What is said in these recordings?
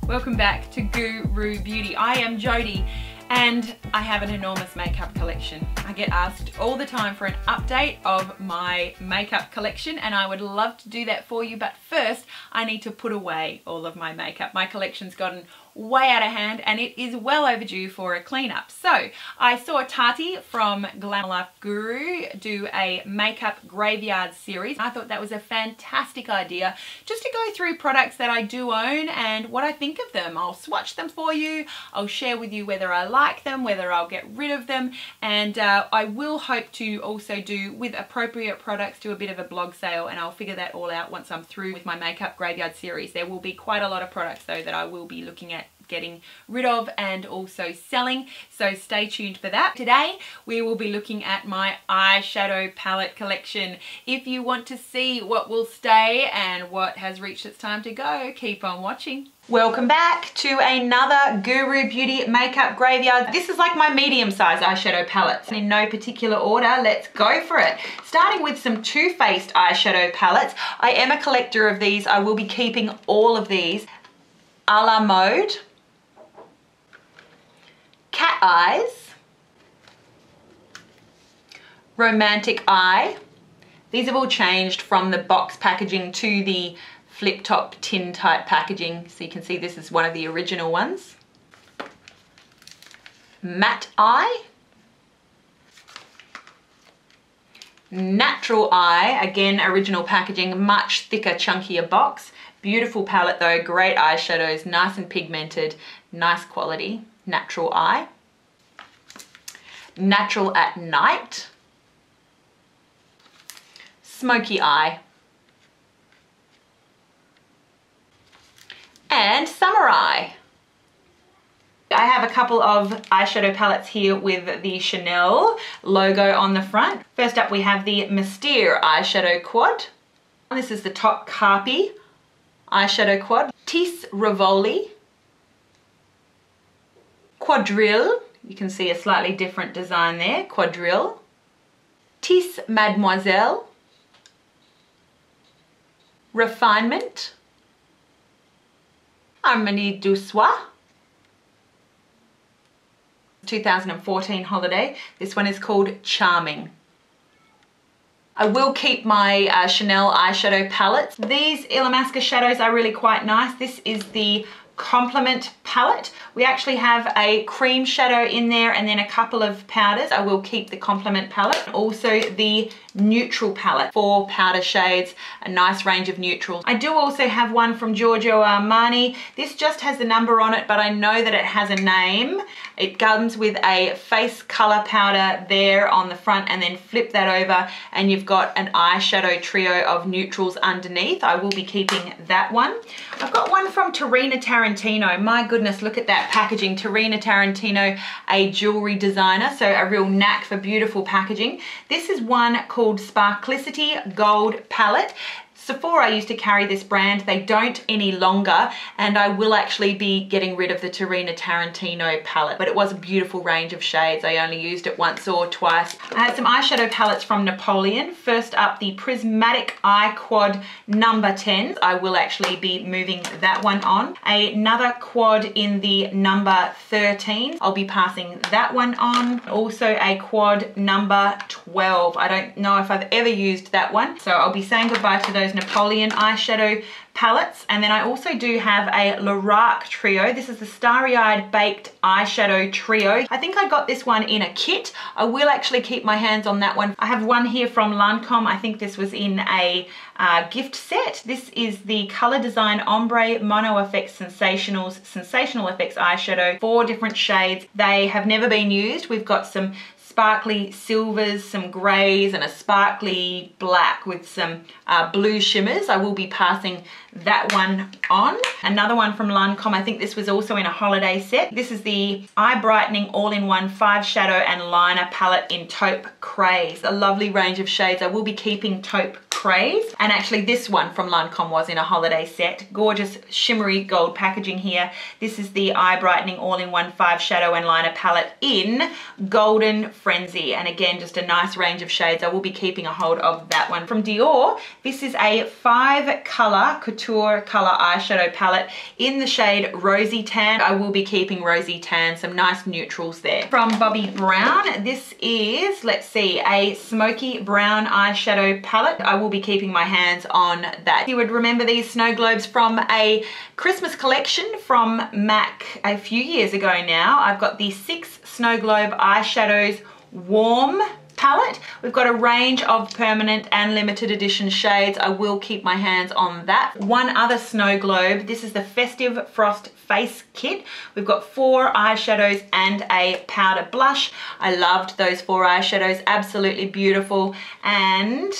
Welcome back to GOO ROO Beauty. I am Jodi and I have an enormous makeup collection. I get asked all the time for an update of my makeup collection and I would love to do that for you, but first I need to put away all of my makeup. My collection's gotten way out of hand and it is well overdue for a cleanup. So I saw Tati from Glamour Life Guru do a makeup graveyard series. I thought that was a fantastic idea just to go through products that I do own and what I think of them. I'll swatch them for you. I'll share with you whether I like them, whether I'll get rid of them, and I will hope to also do, with appropriate products, do a bit of a blog sale, and I'll figure that all out once I'm through with my makeup graveyard series. There will be quite a lot of products though that I will be looking at getting rid of and also selling, so stay tuned for that. Today we will be looking at my eyeshadow palette collection. If you want to see what will stay and what has reached its time to go, keep on watching. Welcome back to another GOO ROO Beauty makeup graveyard. This is like my medium-sized eyeshadow palettes. In no particular order, let's go for it. Starting with some Too Faced eyeshadow palettes. I am a collector of these. I will be keeping all of these. A La Mode, Cat Eyes, Romantic Eye. These have all changed from the box packaging to the flip top tin type packaging, so you can see this is one of the original ones. Matte Eye, Natural Eye, again original packaging, much thicker, chunkier box. Beautiful palette though, great eyeshadows, nice and pigmented, nice quality. Natural Eye, Natural at Night, Smoky Eye, and Summer Eye. I have a couple of eyeshadow palettes here with the Chanel logo on the front. First up we have the Missy eyeshadow quad. This is the Top Carpy eyeshadow quad. Tis Rivoli, Quadrille, you can see a slightly different design there, Quadrille. Tis Mademoiselle, Refinement, Harmonie du Soir, 2014 holiday. This one is called Charming. I will keep my Chanel eyeshadow palettes. These Illamasqua shadows are really quite nice. This is the Compliment palette. We actually have a cream shadow in there and then a couple of powders. I will keep the Compliment palette. Also the neutral palette, 4 powder shades, a nice range of neutrals. I do also have one from Giorgio Armani. This just has the number on it, but I know that it has a name. It comes with a face color powder there on the front, and then flip that over and you've got an eyeshadow trio of neutrals underneath. I will be keeping that one. I've got one from Tarina Tarantino. My goodness, look at that packaging. Tarina Tarantino, a jewelry designer, so a real knack for beautiful packaging. This is one called Sparklicity Gold Palette. Sephora used to carry this brand. They don't any longer, and I will actually be getting rid of the Tarina Tarantino palette, but it was a beautiful range of shades. I only used it once or twice. I have some eyeshadow palettes from Napoleon. First up, the Prismatic Eye Quad number 10. I will actually be moving that one on. Another quad in the number 13. I'll be passing that one on. Also a quad number 12. I don't know if I've ever used that one, so I'll be saying goodbye to those Napoleon eyeshadow palettes. And then I also do have a Lorac trio. This is the Starry Eyed Baked eyeshadow trio. I think I got this one in a kit. I will actually keep my hands on that one. I have one here from Lancome. I think this was in a gift set. This is the Color Design Ombre Mono Effects Sensational Effects eyeshadow, 4 different shades. They have never been used. We've got some sparkly silvers, some grays, and a sparkly black with some blue shimmers. I will be passing that one on. Another one from Lancome, I think this was also in a holiday set. This is the Eye Brightening All-in-One 5 Shadow and Liner Palette in Taupe Craze. A lovely range of shades. I will be keeping Taupe craze. And actually this one from Lancome was in a holiday set. Gorgeous shimmery gold packaging here. This is the Eye Brightening All-in-One 5 Shadow and Liner palette in Golden Frenzy. And again, just a nice range of shades. I will be keeping a hold of that one. From Dior, this is a 5 color couture color eyeshadow palette in the shade Rosy Tan. I will be keeping Rosy Tan, some nice neutrals there. From Bobbi Brown, this is, let's see, a smoky brown eyeshadow palette. I will be keeping my hands on that. You would remember these snow globes from a Christmas collection from MAC a few years ago now. I've got the 6 Snow Globe Eyeshadows Warm palette. We've got a range of permanent and limited edition shades. I will keep my hands on that. One other snow globe. This is the Festive Frost Face Kit. We've got 4 eyeshadows and a powder blush. I loved those 4 eyeshadows. Absolutely beautiful. And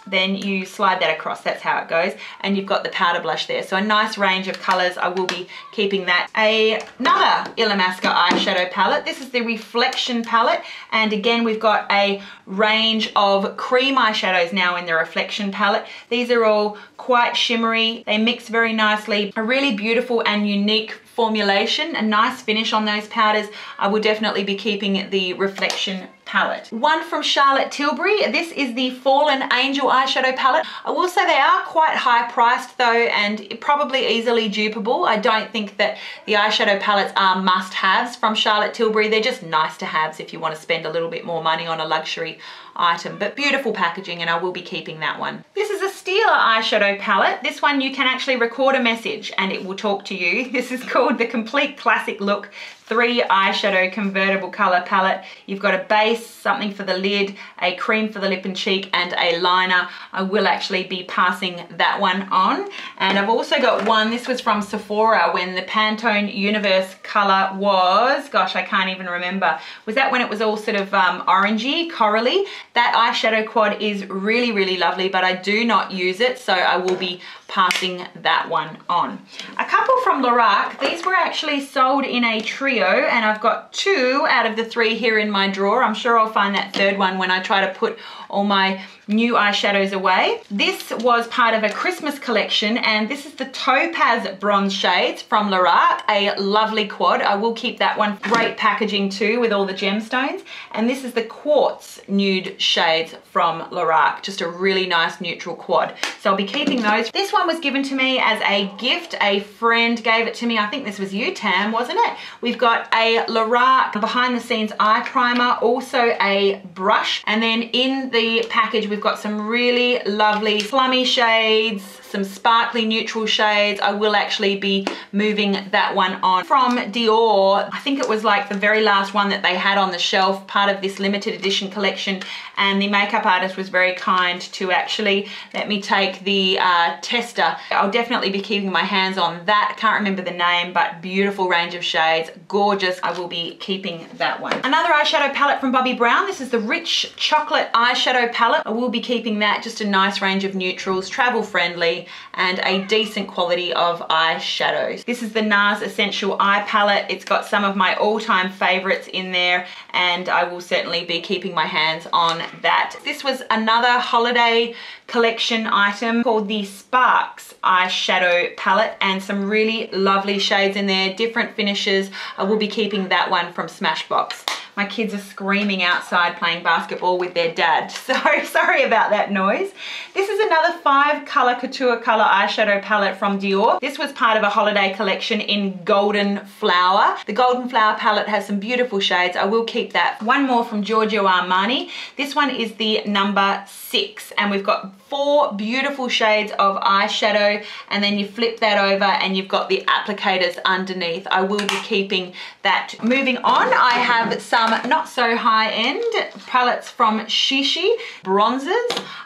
then you slide that across, that's how it goes, and you've got the powder blush there. So a nice range of colors. I will be keeping that. Another Illamasqua eyeshadow palette. This is the Reflection palette, and again we've got a range of cream eyeshadows now in the Reflection palette. These are all quite shimmery. They mix very nicely. A really beautiful and unique formulation, a nice finish on those powders. I will definitely be keeping the Reflection palette. One from Charlotte Tilbury. This is the Fallen Angel eyeshadow palette. I will say they are quite high priced though, and probably easily dupable. I don't think that the eyeshadow palettes are must-haves from Charlotte Tilbury. They're just nice to haves if you want to spend a little bit more money on a luxury item, but beautiful packaging, and I will be keeping that one. This is a Stila eyeshadow palette. This one you can actually record a message and it will talk to you. This is called the Complete Classic Look 3 eyeshadow convertible color palette. You've got a base, something for the lid, a cream for the lip and cheek, and a liner. I will actually be passing that one on. And I've also got one, this was from Sephora when the Pantone Universe color was, gosh, I can't even remember. Was that when it was all sort of orangey, corally? That eyeshadow quad is really, really lovely, but I do not use it, so I will be passing that one on. A couple from Lorac. These were actually sold in a trio, and I've got 2 out of the 3 here in my drawer. I'm sure I'll find that 3rd one when I try to put all my new eyeshadows away. This was part of a Christmas collection, and this is the Topaz Bronze shades from Lorac, a lovely quad. I will keep that one. Great packaging too with all the gemstones. And this is the Quartz Nude shades from Lorac, just a really nice neutral quad. So I'll be keeping those. This one was given to me as a gift. A friend gave it to me. I think this was you, Tam, wasn't it? We've got a Lorac behind the scenes eye primer, also a brush, and then in the package we've got some really lovely plummy shades, some sparkly neutral shades. I will actually be moving that one on. From Dior, I think it was like the very last one that they had on the shelf, part of this limited edition collection, and the makeup artist was very kind to actually let me take the tester. I'll definitely be keeping my hands on that. Can't remember the name, but beautiful range of shades, gorgeous. I will be keeping that one. Another eyeshadow palette from Bobbi Brown. This is the Rich Chocolate eyeshadow palette. I will be keeping that. Just a nice range of neutrals, travel friendly, and a decent quality of eyeshadows. This is the NARS Essential Eye Palette. It's got some of my all-time favorites in there, and I will certainly be keeping my hands on that. This was another holiday collection item called the Sparks eyeshadow palette, and some really lovely shades in there, different finishes. I will be keeping that one from Smashbox. My kids are screaming outside playing basketball with their dad, so sorry about that noise. This is another 5 color couture color eyeshadow palette from Dior. This was part of a holiday collection in Golden Flower. The Golden Flower palette has some beautiful shades. I will keep that. One more from Giorgio Armani. This one is the number 6, and we've got 4 beautiful shades of eyeshadow, and then you flip that over and you've got the applicators underneath. I will be keeping that. Moving on, I have some not so high-end palettes from Shishi, bronzes.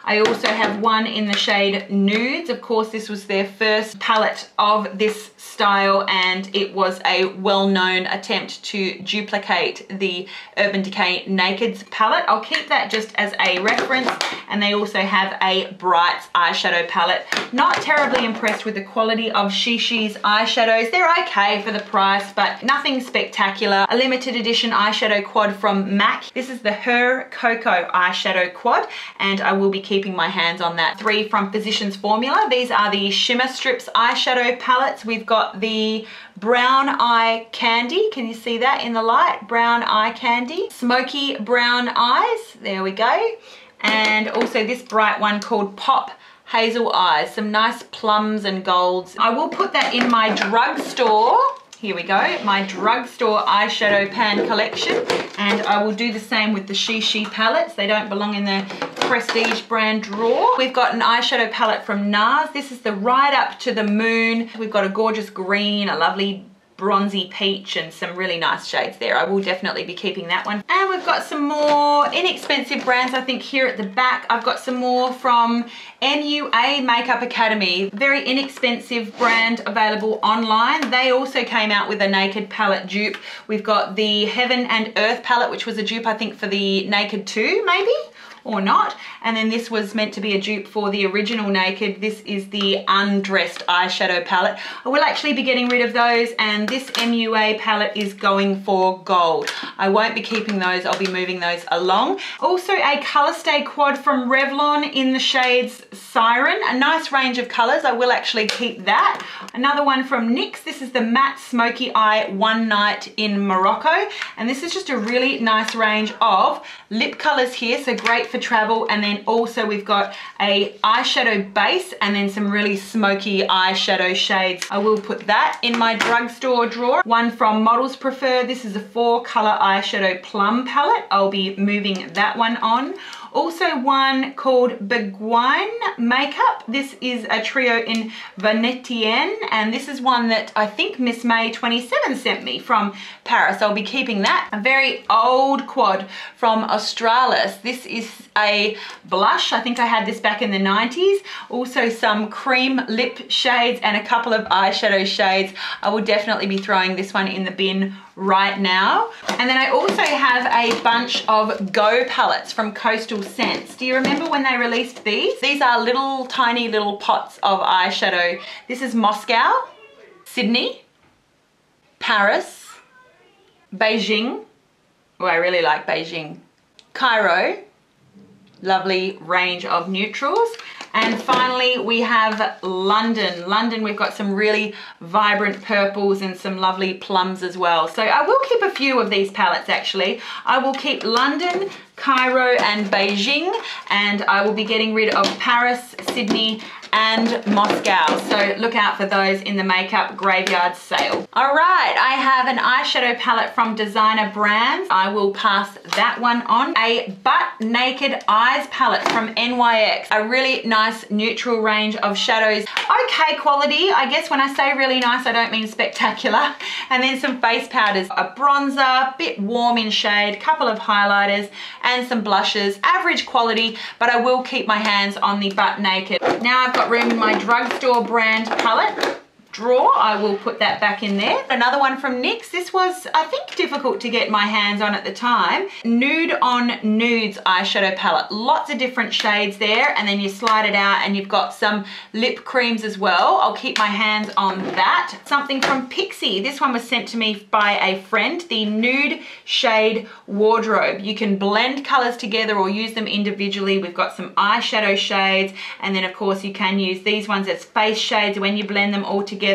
I also have one in the shade Nudes. Of course, this was their first palette of this style, and it was a well-known attempt to duplicate the Urban Decay Nakeds palette. I'll keep that just as a reference, and they also have a Brights eyeshadow palette. Not terribly impressed with the quality of Shishi's eyeshadows. They're okay for the price, but nothing spectacular. A limited edition eyeshadow quad from MAC. This is the Her Cocoa eyeshadow quad, and I will be keeping my hands on that. 3 from Physicians Formula. These are the Shimmer Strips eyeshadow palettes. We've got the Brown Eye Candy. Can you see that in the light? Brown Eye Candy. Smoky Brown Eyes. There we go. And also this bright one called Pop Hazel Eyes. Some nice plums and golds. I will put that in my drugstore. Here we go, my drugstore eyeshadow pan collection, and I will do the same with the Shishi palettes. They don't belong in the Prestige brand drawer. We've got an eyeshadow palette from NARS. This is the Ride Up to the Moon. We've got a gorgeous green, a lovely bronzy peach, and some really nice shades there. I will definitely be keeping that one. And we've got some more inexpensive brands, I think, here at the back. I've got some more from NUA Makeup Academy. Very inexpensive brand available online. They also came out with a Naked palette dupe. We've got the Heaven and Earth palette, which was a dupe, I think, for the Naked 2, maybe? Or not. And then this was meant to be a dupe for the original Naked. This is the Undressed eyeshadow palette. I will actually be getting rid of those, and this MUA palette is going for gold. I won't be keeping those, I'll be moving those along. Also a Color Stay quad from Revlon in the shades Siren. A nice range of colors, I will actually keep that. Another one from NYX, this is the Matte Smoky Eye One Night in Morocco. And this is just a really nice range of lip colors here, so great for travel. And then also we've got a eyeshadow base and then some really smoky eyeshadow shades. I will put that in my drugstore drawer. One from Models Prefer. This is a 4-color eyeshadow plum palette. I'll be moving that one on. Also one called Beguine Makeup. This is a trio in Venetienne, and this is one that I think Miss May 27 sent me from Paris. I'll be keeping that. A very old quad from Australis. This is a blush. I think I had this back in the 90s. Also some cream lip shades and a couple of eyeshadow shades. I will definitely be throwing this one in the bin right now. And then I also have a bunch of GOO palettes from Coastal Scents. Do you remember when they released these? These are little tiny little pots of eyeshadow. This is Moscow, Sydney, Paris, Beijing. Oh, I really like Beijing. Cairo. Lovely range of neutrals. And finally, we have London. London, we've got some really vibrant purples and some lovely plums as well. So I will keep a few of these palettes actually. I will keep London, Cairo and Beijing, and I will be getting rid of Paris, Sydney and Moscow. So look out for those in the makeup graveyard sale. All right, I have an eyeshadow palette from Designer Brands. I will pass that one on. A Butt Naked Eyes palette from NYX. A really nice neutral range of shadows. Okay quality. I guess when I say really nice, I don't mean spectacular. And then some face powders. A bronzer, bit warm in shade, couple of highlighters and some blushes. Average quality, but I will keep my hands on the Butt Naked. Now I've got room in my drugstore brand palette drawer. I will put that back in there. Another one from NYX. This was, I think, difficult to get my hands on at the time. Nude on Nudes eyeshadow palette. Lots of different shades there, and then you slide it out and you've got some lip creams as well. I'll keep my hands on that. Something from Pixi. This one was sent to me by a friend. The Nude Shade Wardrobe. You can blend colors together or use them individually. We've got some eyeshadow shades, and then of course you can use these ones as face shades. When you blend them all together,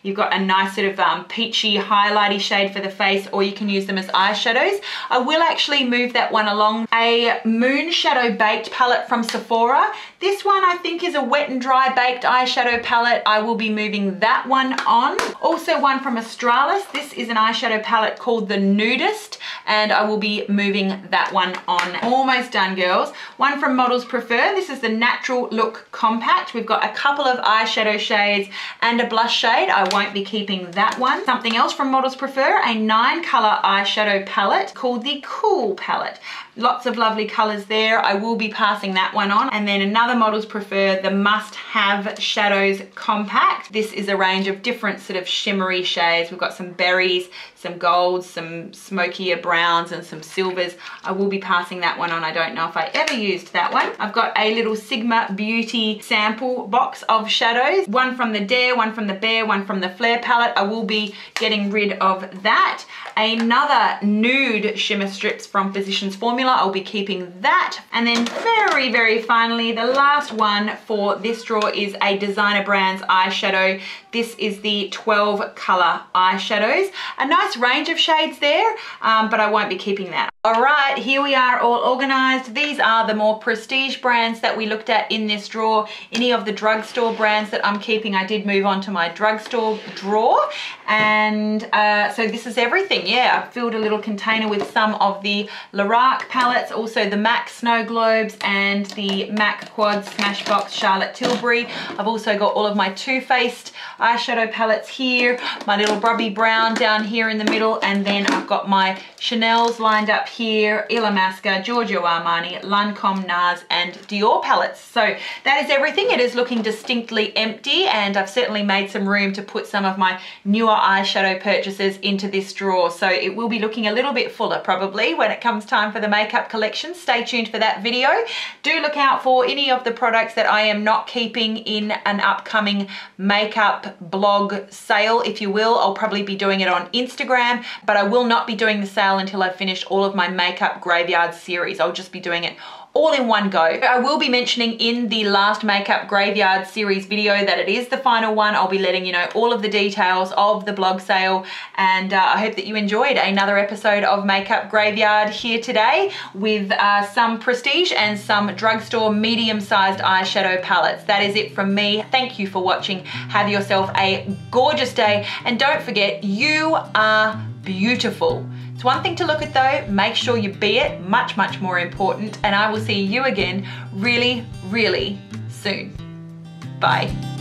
you've got a nice sort of peachy highlighty shade for the face, or you can use them as eyeshadows. I will actually move that one along. A Moon Shadow Baked palette from Sephora. This one I think is a wet and dry baked eyeshadow palette. I will be moving that one on. Also one from Australis. This is an eyeshadow palette called the Nudist, and I will be moving that one on. Almost done, girls. One from Models Prefer. This is the Natural Look Compact. We've got a couple of eyeshadow shades and a blush shade. I won't be keeping that one. Something else from Models Prefer, a 9-color eyeshadow palette called the Cool palette. Lots of lovely colors there. I will be passing that one on. And then another Models Prefer, the Must Have Shadows Compact. This is a range of different sort of shimmery shades. We've got some berries, some golds, some smokier browns, and some silvers. I will be passing that one on. I don't know if I ever used that one. I've got a little Sigma Beauty sample box of shadows. One from the Dare, one from the Bare, one from the Flare palette. I will be getting rid of that. Another nude shimmer strips from Physicians Formula. I'll be keeping that. And then very, very finally, the last one for this drawer is a Designer Brands eyeshadow. This is the 12 color eyeshadows. A nice range of shades there, but I won't be keeping that. All right, here we are all organized. These are the more prestige brands that we looked at in this drawer. Any of the drugstore brands that I'm keeping, I did move on to my drugstore drawer. And so this is everything. Yeah, I filled a little container with some of the Lorac palettes, also the MAC Snow Globes and the MAC Quad Smashbox Charlotte Tilbury. I've also got all of my Too Faced eyeshadow palettes here, my little Brubby Brown down here in the middle, and then I've got my Chanel's lined up here, Illamasqua, Giorgio Armani, Lancome, NARS, and Dior palettes. So that is everything. It is looking distinctly empty, and I've certainly made some room to put some of my newer eyeshadow purchases into this drawer. So it will be looking a little bit fuller probably when it comes time for the makeup collection. Stay tuned for that video. Do look out for any of the products that I am not keeping in an upcoming makeup blog sale, if you will. I'll probably be doing it on Instagram, but I will not be doing the sale until I've finished all of my makeup graveyard series. I'll just be doing it all in one go. I will be mentioning in the last makeup graveyard series video that it is the final one. I'll be letting you know all of the details of the blog sale, and I hope that you enjoyed another episode of Makeup Graveyard here today with some prestige and some drugstore medium-sized eyeshadow palettes. That is it from me. Thank you for watching. Have yourself a gorgeous day, and don't forget, you are beautiful. It's one thing to look at though, make sure you be it, much, much more important, and I will see you again really, really soon. Bye.